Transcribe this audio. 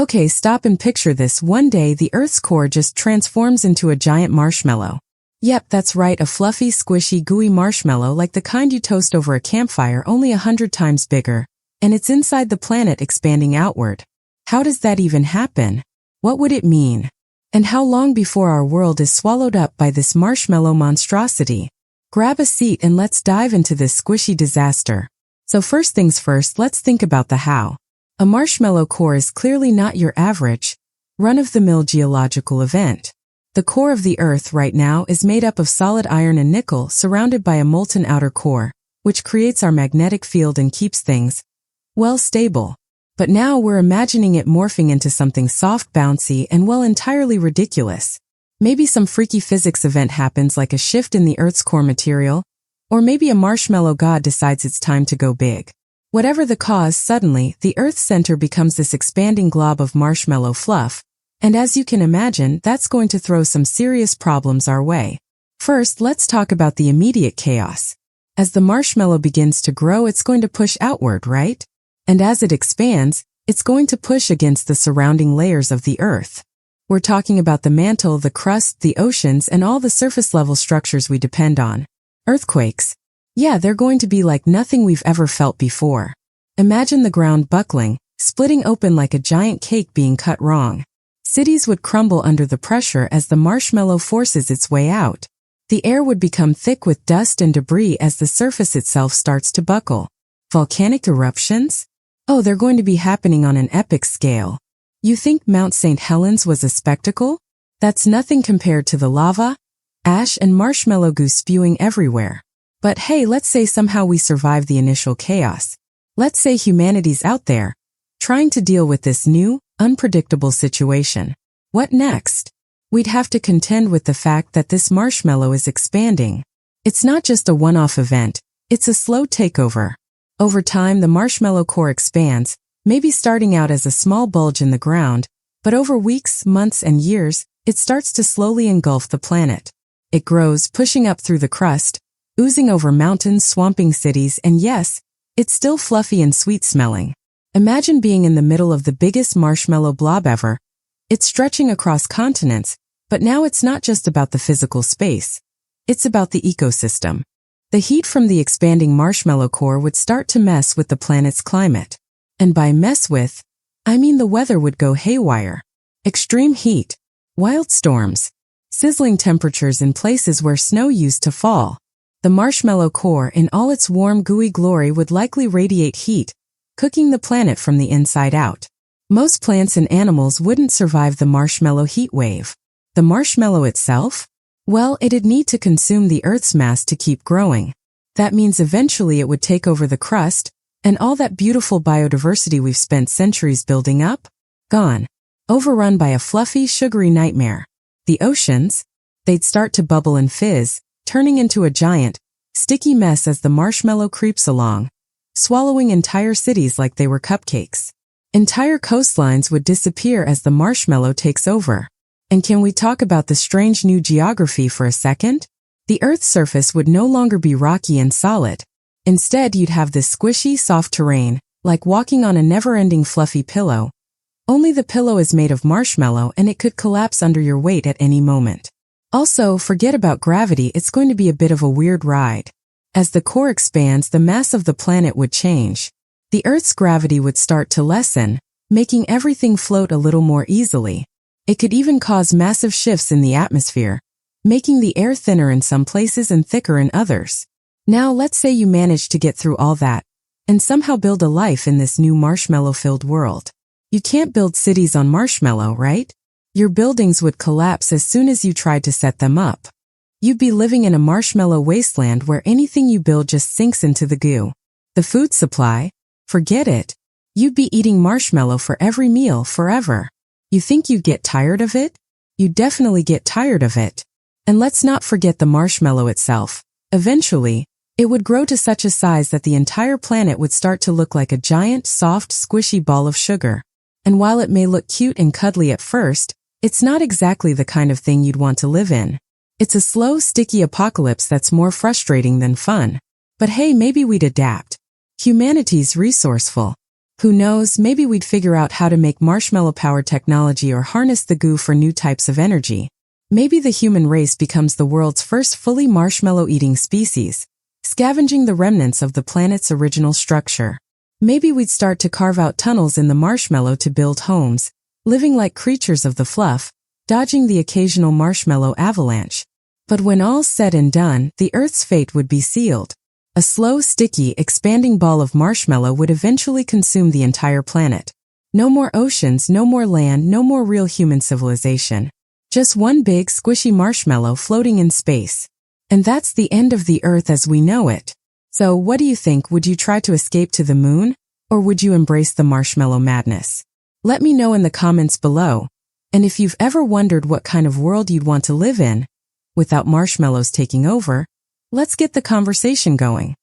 Okay, stop and picture this. One day, the Earth's core just transforms into a giant marshmallow. Yep, that's right, a fluffy, squishy, gooey marshmallow like the kind you toast over a campfire, only 100 times bigger. And it's inside the planet expanding outward. How does that even happen? What would it mean? And how long before our world is swallowed up by this marshmallow monstrosity? Grab a seat and let's dive into this squishy disaster. So first things first, let's think about the how. A marshmallow core is clearly not your average, run-of-the-mill geological event. The core of the Earth right now is made up of solid iron and nickel surrounded by a molten outer core, which creates our magnetic field and keeps things, well, stable. But now we're imagining it morphing into something soft, bouncy, and well, entirely ridiculous. Maybe some freaky physics event happens like a shift in the Earth's core material, or maybe a marshmallow god decides it's time to go big. Whatever the cause, suddenly, the Earth's center becomes this expanding glob of marshmallow fluff, and as you can imagine, that's going to throw some serious problems our way. First, let's talk about the immediate chaos. As the marshmallow begins to grow, it's going to push outward, right? And as it expands, it's going to push against the surrounding layers of the Earth. We're talking about the mantle, the crust, the oceans, and all the surface-level structures we depend on. Earthquakes. Yeah, they're going to be like nothing we've ever felt before. Imagine the ground buckling, splitting open like a giant cake being cut wrong. Cities would crumble under the pressure as the marshmallow forces its way out. The air would become thick with dust and debris as the surface itself starts to buckle. Volcanic eruptions? Oh, they're going to be happening on an epic scale. You think Mount St. Helens was a spectacle? That's nothing compared to the lava, ash, and marshmallow goo spewing everywhere. But hey, let's say somehow we survive the initial chaos. Let's say humanity's out there, trying to deal with this new, unpredictable situation. What next? We'd have to contend with the fact that this marshmallow is expanding. It's not just a one-off event, it's a slow takeover. Over time, the marshmallow core expands, maybe starting out as a small bulge in the ground, but over weeks, months, and years, it starts to slowly engulf the planet. It grows, pushing up through the crust, oozing over mountains, swamping cities, and yes, it's still fluffy and sweet-smelling. Imagine being in the middle of the biggest marshmallow blob ever. It's stretching across continents, but now it's not just about the physical space. It's about the ecosystem. The heat from the expanding marshmallow core would start to mess with the planet's climate. And by mess with, I mean the weather would go haywire. Extreme heat, wild storms, sizzling temperatures in places where snow used to fall. The marshmallow core in all its warm, gooey glory would likely radiate heat, cooking the planet from the inside out. Most plants and animals wouldn't survive the marshmallow heat wave. The marshmallow itself? Well, it'd need to consume the Earth's mass to keep growing. That means eventually it would take over the crust, and all that beautiful biodiversity we've spent centuries building up? Gone. Overrun by a fluffy, sugary nightmare. The oceans? They'd start to bubble and fizz, turning into a giant, sticky mess as the marshmallow creeps along, swallowing entire cities like they were cupcakes. Entire coastlines would disappear as the marshmallow takes over. And can we talk about the strange new geography for a second? The Earth's surface would no longer be rocky and solid. Instead, you'd have this squishy, soft terrain, like walking on a never-ending fluffy pillow. Only the pillow is made of marshmallow and it could collapse under your weight at any moment. Also, forget about gravity, it's going to be a bit of a weird ride. As the core expands, the mass of the planet would change. The Earth's gravity would start to lessen, making everything float a little more easily. It could even cause massive shifts in the atmosphere, making the air thinner in some places and thicker in others. Now let's say you manage to get through all that, and somehow build a life in this new marshmallow-filled world. You can't build cities on marshmallow, right? Your buildings would collapse as soon as you tried to set them up. You'd be living in a marshmallow wasteland where anything you build just sinks into the goo. The food supply? Forget it. You'd be eating marshmallow for every meal forever. You think you'd get tired of it? You'd definitely get tired of it. And let's not forget the marshmallow itself. Eventually, it would grow to such a size that the entire planet would start to look like a giant, soft, squishy ball of sugar. And while it may look cute and cuddly at first, it's not exactly the kind of thing you'd want to live in. It's a slow, sticky apocalypse that's more frustrating than fun. But hey, maybe we'd adapt. Humanity's resourceful. Who knows, maybe we'd figure out how to make marshmallow-powered technology or harness the goo for new types of energy. Maybe the human race becomes the world's first fully marshmallow-eating species, scavenging the remnants of the planet's original structure. Maybe we'd start to carve out tunnels in the marshmallow to build homes, living like creatures of the fluff, dodging the occasional marshmallow avalanche. But when all's said and done, the Earth's fate would be sealed. A slow, sticky, expanding ball of marshmallow would eventually consume the entire planet. No more oceans, no more land, no more real human civilization. Just one big, squishy marshmallow floating in space. And that's the end of the Earth as we know it. So what do you think? Would you try to escape to the moon? Or would you embrace the marshmallow madness? Let me know in the comments below. And if you've ever wondered what kind of world you'd want to live in, without marshmallows taking over, let's get the conversation going.